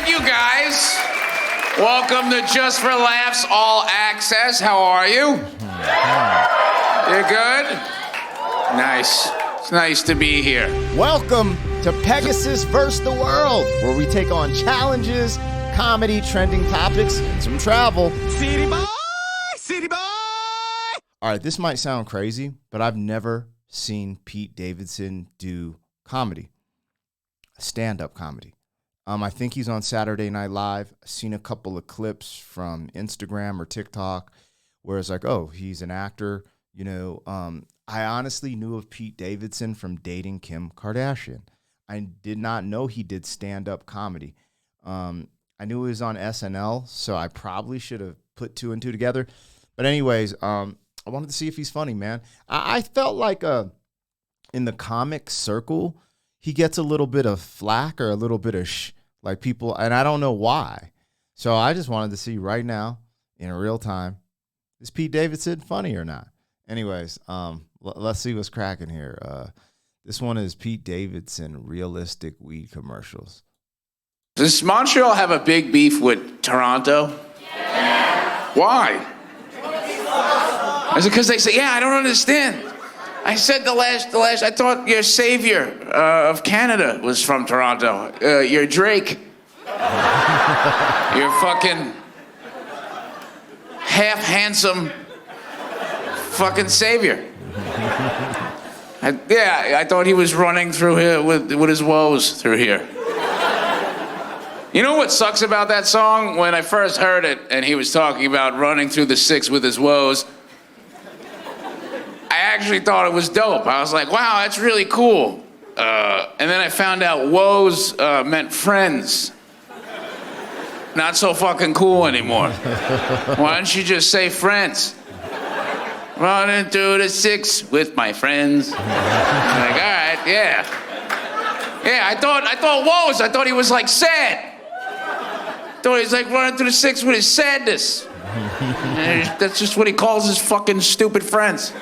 Thank you, guys. Welcome to Just for Laughs All Access. How are you? You good? Nice. It's nice to be here. Welcome to Pegasus vs. the World, where we take on challenges, comedy, trending topics, and some travel. City boy, city boy. All right, this might sound crazy, but I've never seen Pete Davidson do comedy, stand-up comedy. I think he's on Saturday Night Live. I've seen a couple of clips from Instagram or TikTok where it's like, oh, he's an actor. You know, I honestly knew of Pete Davidson from dating Kim Kardashian. I did not know he did stand-up comedy. I knew he was on SNL, so I probably should have put two and two together. But anyways, I wanted to see if he's funny, man. I felt like in the comic circle, he gets a little bit of flack or a little bit of like people, and I don't know why. So I just wanted to see right now, in real time, is Pete Davidson funny or not? Anyways, let's see what's cracking here. This one is Pete Davidson realistic weed commercials. Does Montreal have a big beef with Toronto? Yeah. Why? Is it because they say, yeah, I don't understand. I said the last, I thought your savior of Canada was from Toronto. You're Drake. You're fucking half-handsome fucking savior. I thought he was running through here with his woes through here. You know what sucks about that song? When I first heard it and he was talking about running through the six with his woes, I actually thought it was dope. I was like, wow, that's really cool. And then I found out woes meant friends. Not so fucking cool anymore. Why don't you just say friends? Running through the six with my friends. I'm like, all right, yeah. Yeah, I thought woes, I thought he was like sad. I thought he was like running through the six with his sadness. That's just what he calls his fucking stupid friends.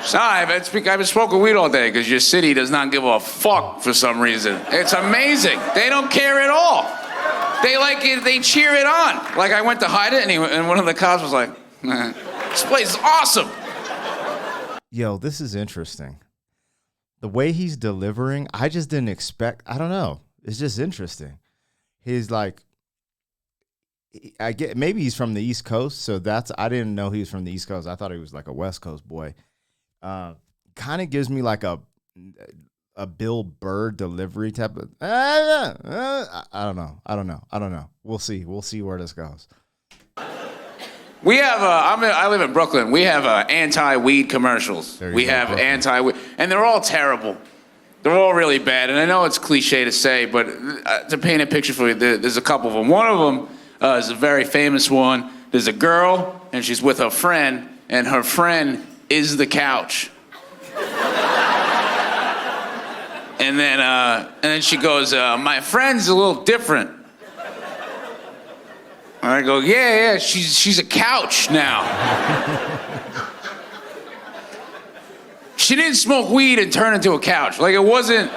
Sorry, I've been smoking weed all day because your city does not give a fuck for some reason. It's amazing. They don't care at all. They like it, they cheer it on. Like I went to hide it and one of the cops was like, this place is awesome. Yo, this is interesting. The way he's delivering, I just didn't expect, I don't know. It's just interesting. He's like, I get, maybe he's from the East Coast, so I didn't know he was from the East Coast. I thought he was like a West Coast boy. Kind of gives me like a Bill Burr delivery type of, I don't know. We'll see where this goes. We have, I live in Brooklyn. We have anti-weed commercials. We have anti-weed, and they're all terrible. They're all really bad, and I know it's cliche to say, but to paint a picture for you, there's a couple of them. One of them is a very famous one. There's a girl, and she's with her friend, and her friend is the couch. And then she goes, my friend's a little different. And I go, yeah, she's a couch now. She didn't smoke weed and turn into a couch. Like it wasn't,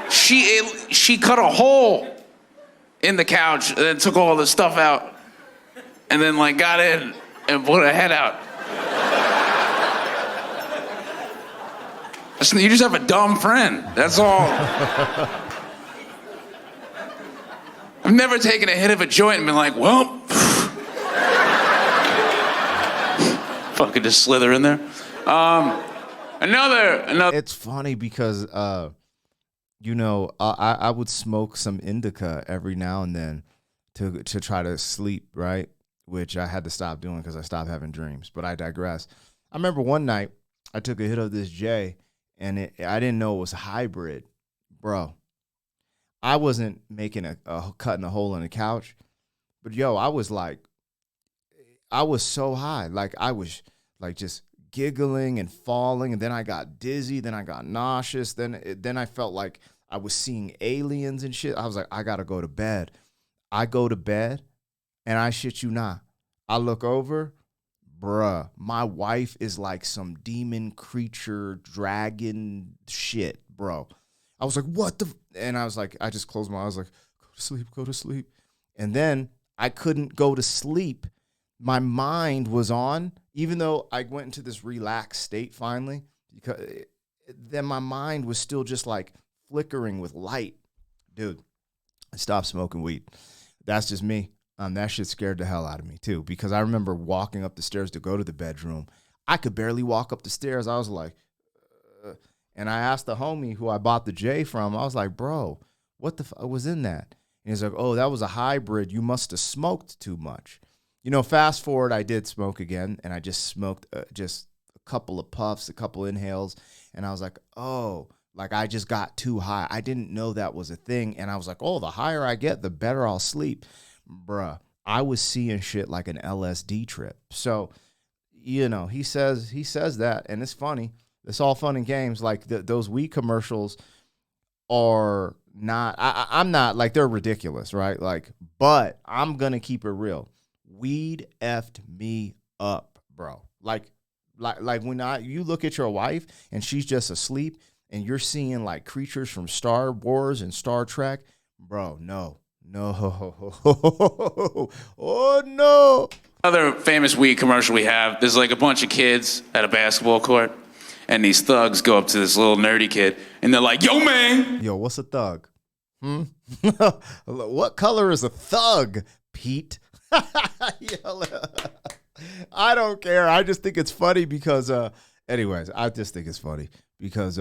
she cut a hole in the couch and then took all the stuff out and then like got in and put her head out. You just have a dumb friend, that's all. I've never taken a hit of a joint and been like, well, fucking just slither in there. Another. It's funny because, you know, I would smoke some indica every now and then to try to sleep, right? Which I had to stop doing because I stopped having dreams. But I digress. I remember one night I took a hit of this J, and I didn't know it was hybrid, bro. I wasn't making cutting a hole in the couch, but yo, I was so high, like I was like just giggling and falling, and then I got dizzy, then I got nauseous, then I felt like I was seeing aliens and shit. I was like, I gotta go to bed. I go to bed, and I shit you not, I look over, bruh, my wife is like some demon creature, dragon shit, bro. I was like, what the? And I was like, I just closed my eyes, like, go to sleep. And then I couldn't go to sleep. My mind was on, even though I went into this relaxed state finally, because then my mind was still just like flickering with light. Dude, I stopped smoking weed. That's just me. That shit scared the hell out of me too, because I remember walking up the stairs to go to the bedroom. I could barely walk up the stairs. I was like, and I asked the homie who I bought the J from, I was like, bro, what the fuck was in that? And he's like, oh, that was a hybrid. You must have smoked too much. You know, fast forward, I did smoke again, and I just smoked just a couple of puffs, a couple inhales, and I was like, oh, like I just got too high. I didn't know that was a thing, and I was like, oh, the higher I get, the better I'll sleep. Bruh, I was seeing shit like an LSD trip. So, you know, he says that, and it's funny. It's all fun and games. Like those weed commercials are not, I'm not, like, they're ridiculous, right? Like, but I'm going to keep it real. Weed effed me up, bro. Like when you look at your wife and she's just asleep and you're seeing like creatures from Star Wars and Star Trek, bro, no. Oh, no. Another famous weed commercial we have, there's like a bunch of kids at a basketball court, and these thugs go up to this little nerdy kid, and they're like, yo, man. Yo, what's a thug? What color is a thug, Pete? I don't care. I just think it's funny because, anyways, I just think it's funny because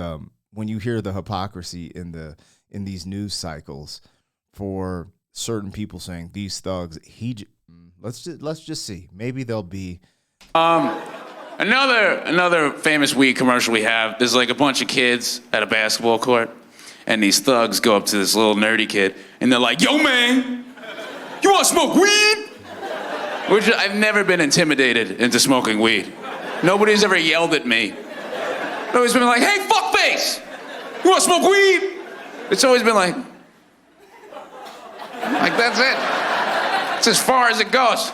when you hear the hypocrisy in these news cycles for certain people saying these thugs, let's just see. Maybe they'll be. Another famous weed commercial we have, there's like a bunch of kids at a basketball court, and these thugs go up to this little nerdy kid, and they're like, yo, man, you want to smoke weed? Which I've never been intimidated into smoking weed. Nobody's ever yelled at me. I've always been like, hey, fuckface, you want to smoke weed? It's always been like that's it. It's as far as it goes.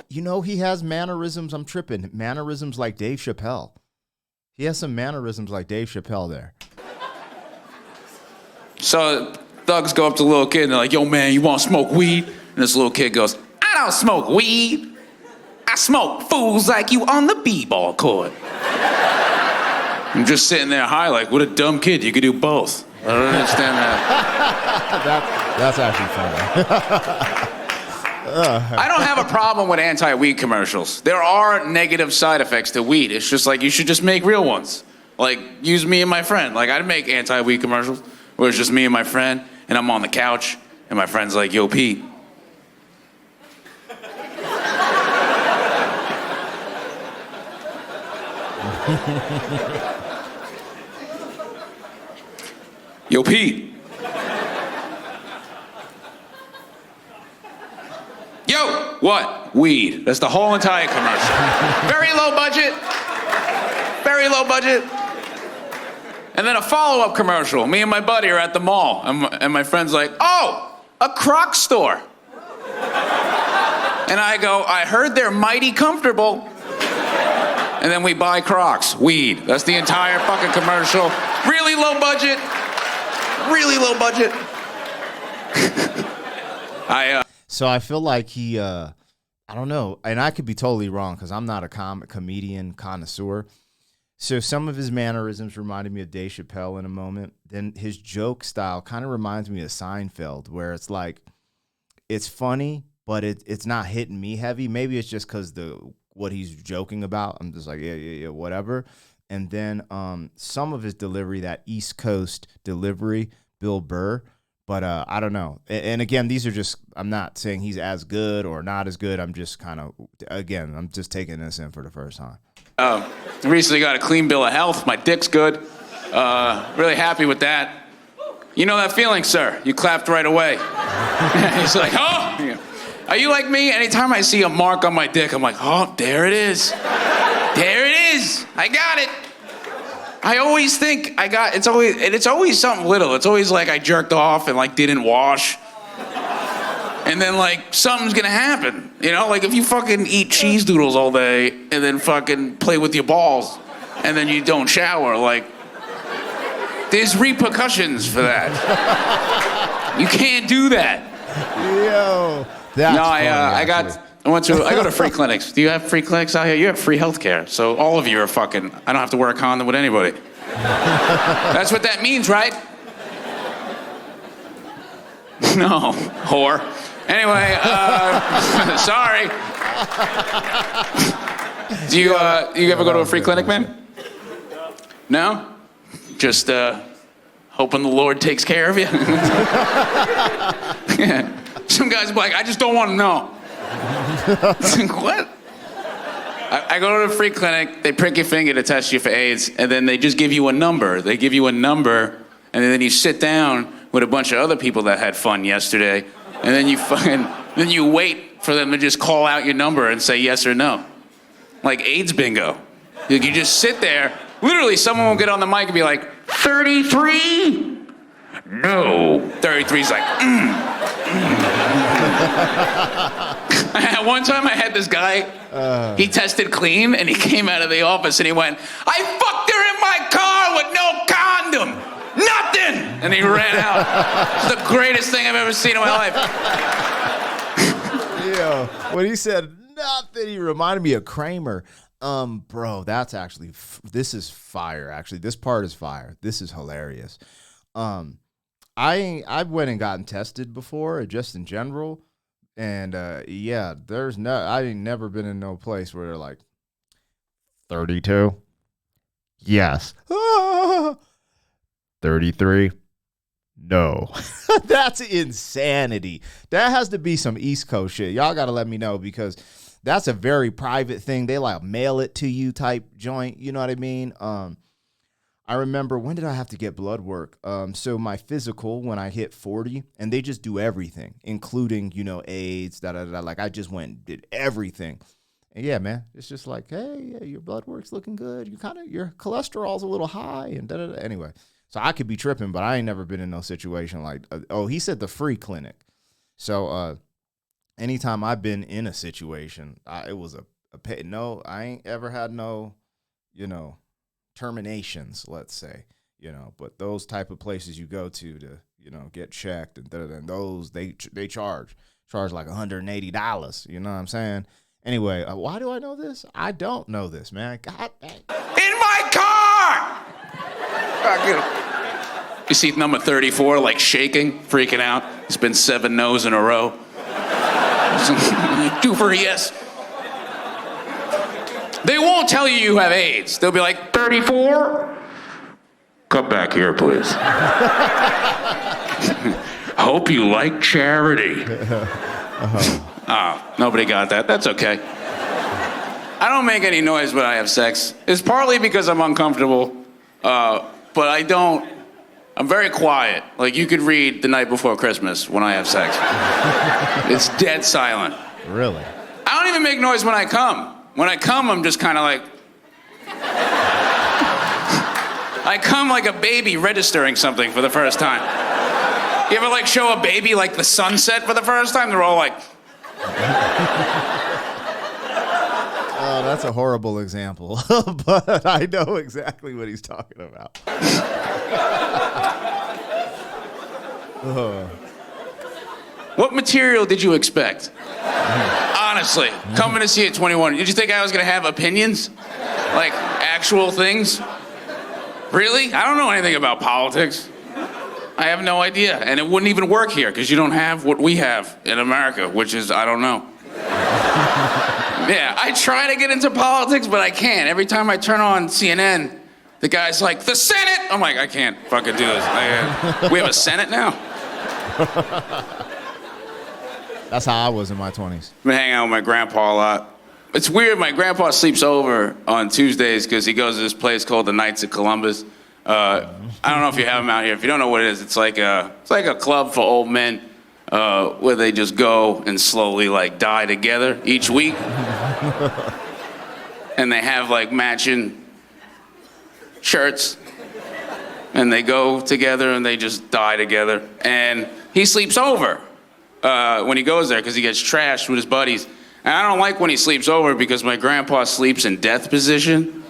You know, he has mannerisms. I'm tripping. Mannerisms like Dave Chappelle. He has some mannerisms like Dave Chappelle there. So thugs go up to the little kid and they're like, yo, man, you want to smoke weed? And this little kid goes, I don't smoke weed. I smoke fools like you on the b-ball court. I'm just sitting there high like, what a dumb kid. You could do both. I don't understand that. That's actually funny. I don't have a problem with anti-weed commercials. There are negative side effects to weed. It's just like you should just make real ones. Like, use me and my friend. Like, I'd make anti-weed commercials where it's just me and my friend, and I'm on the couch, and my friend's like, yo, Pete. Yo, Pete. Yo, what? Weed. That's the whole entire commercial. Very low budget. Very low budget. And then a follow-up commercial. Me and my buddy are at the mall, and my friend's like, oh, a Crocs store. And I go, I heard they're mighty comfortable. And then we buy Crocs, weed. That's the entire fucking commercial. Really low budget. Really low budget. So I feel like he, I don't know, and I could be totally wrong because I'm not a comedian connoisseur. So some of his mannerisms reminded me of Dave Chappelle in a moment. Then his joke style kind of reminds me of Seinfeld, where it's like, it's funny, but it's not hitting me heavy. Maybe it's just because what he's joking about. I'm just like, yeah, whatever. And then some of his delivery, that East Coast delivery, Bill Burr. But I don't know. And again, these are just, I'm not saying he's as good or not as good. I'm just kind of, again, I'm just taking this in for the first time. Recently got a clean bill of health. My dick's good. Really happy with that. You know that feeling, sir? You clapped right away. He's like, oh! Are you like me? Anytime I see a mark on my dick, I'm like, oh, there it is. There it is. I got it. I always think it's always something little. It's always like I jerked off and like didn't wash. And then like something's gonna happen. You know, like if you fucking eat cheese doodles all day and then fucking play with your balls and then you don't shower, like there's repercussions for that. You can't do that. Yo, that's No, funny, I go to free clinics. Do you have free clinics out here? You have free healthcare. So all of you are fucking, I don't have to wear a condom with anybody. That's what that means, right? No, whore. Anyway, sorry. Do you ever go to a free clinic, man? No? Just hoping the Lord takes care of you? Yeah. Some guys be like, I just don't want to know. What? I go to a free clinic, they prick your finger to test you for AIDS, and then they just give you a number. They give you a number, and then you sit down with a bunch of other people that had fun yesterday, and then you wait for them to just call out your number and say yes or no. Like AIDS bingo. You just sit there. Literally, someone will get on the mic and be like, 33? No. 33's like, One time I had this guy, he tested clean, and he came out of the office and he went, I fucked her in my car with no condom. Nothing! And he ran out. It's the greatest thing I've ever seen in my life. Yo, when he said nothing, he reminded me of Kramer. Bro, that's actually, this is fire, actually. This part is fire. This is hilarious. I went and gotten tested before, just in general. And, yeah, I ain't never been in no place where they're like, 32? Yes. 33? No. That's insanity. That has to be some East Coast shit. Y'all got to let me know, because that's a very private thing. They like mail it to you type joint. You know what I mean? I remember, when did I have to get blood work? So my physical, when I hit 40, and they just do everything, including, AIDS, Like, I just went and did everything. And yeah, man, it's just like, hey, yeah, your blood work's looking good. Your cholesterol's a little high, and Anyway, so I could be tripping, but I ain't never been in no situation like, he said the free clinic. So, anytime I've been in a situation, it was a pay. No, I ain't ever had no, terminations, let's say, but those type of places you go to get checked, and those they charge like $180. You know what I'm saying? Anyway, why do I know this? I don't know this, man. God dang. In my car! You see number 34 like shaking, freaking out. It's been 7 no's in a row. 2 for a yes. They won't tell you have AIDS. They'll be like, 34? Come back here, please. Hope you like charity. Nobody got that. That's okay. I don't make any noise when I have sex. It's partly because I'm uncomfortable, but I'm very quiet. Like, you could read The Night Before Christmas when I have sex. It's dead silent. Really? I don't even make noise when I come. When I come, I'm just kind of like... I come like a baby registering something for the first time. You ever, show a baby, the sunset for the first time? They're all like... Oh, that's a horrible example, but I know exactly what he's talking about. What material did you expect? Honestly, coming to see you at 21, did you think I was going to have opinions? Like, actual things? Really? I don't know anything about politics. I have no idea. And it wouldn't even work here, because you don't have what we have in America, which is, I don't know. Yeah, I try to get into politics, but I can't. Every time I turn on CNN, the guy's like, the Senate! I'm like, I can't fucking do this. We have a Senate now? That's how I was in my 20s. I've been hanging out with my grandpa a lot. It's weird, my grandpa sleeps over on Tuesdays because he goes to this place called the Knights of Columbus. I don't know if you have them out here. If you don't know what it is, it's like a club for old men where they just go and slowly die together each week. And they have matching shirts. And they go together and they just die together. And he sleeps over when he goes there because he gets trashed with his buddies. And I don't like when he sleeps over because my grandpa sleeps in death position.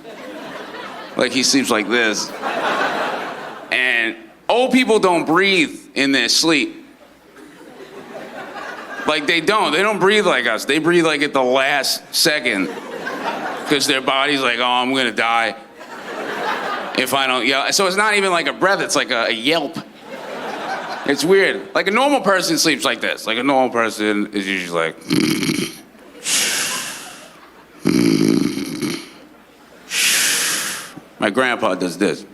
He sleeps like this. And old people don't breathe in their sleep. Like they don't breathe like us. They breathe like at the last second because their body's like, oh, I'm gonna die if I don't yell. So it's not even like a breath, it's like a yelp. It's weird. Like a normal person sleeps like this. Like a normal person is usually like, my grandpa does this.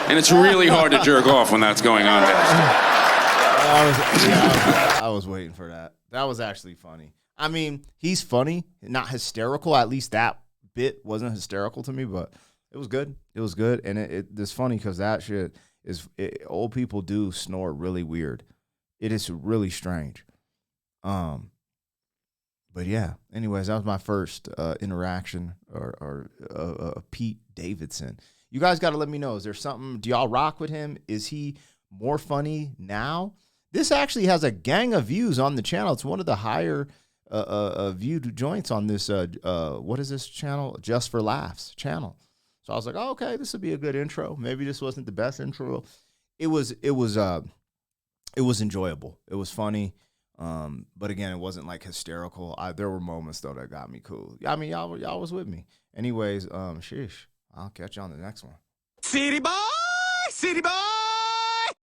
And it's really hard to jerk off when that's going on. I was waiting for that. That was actually funny. I mean, he's funny, not hysterical. At least that bit wasn't hysterical to me, but it was good. It was good, and it's funny because that shit is old people do snore really weird. It is really strange. But yeah. Anyways, that was my first interaction or Pete Davidson. You guys got to let me know. Is there something? Do y'all rock with him? Is he more funny now? This actually has a gang of views on the channel. It's one of the higher viewed joints on this. What is this channel? Just for Laughs channel. So I was like, oh, okay, this would be a good intro. Maybe this wasn't the best intro. It was enjoyable. It was funny. But again, it wasn't like hysterical. There were moments though that got me cool. I mean, y'all was with me. Anyways, sheesh. I'll catch you on the next one. City boy, city boy.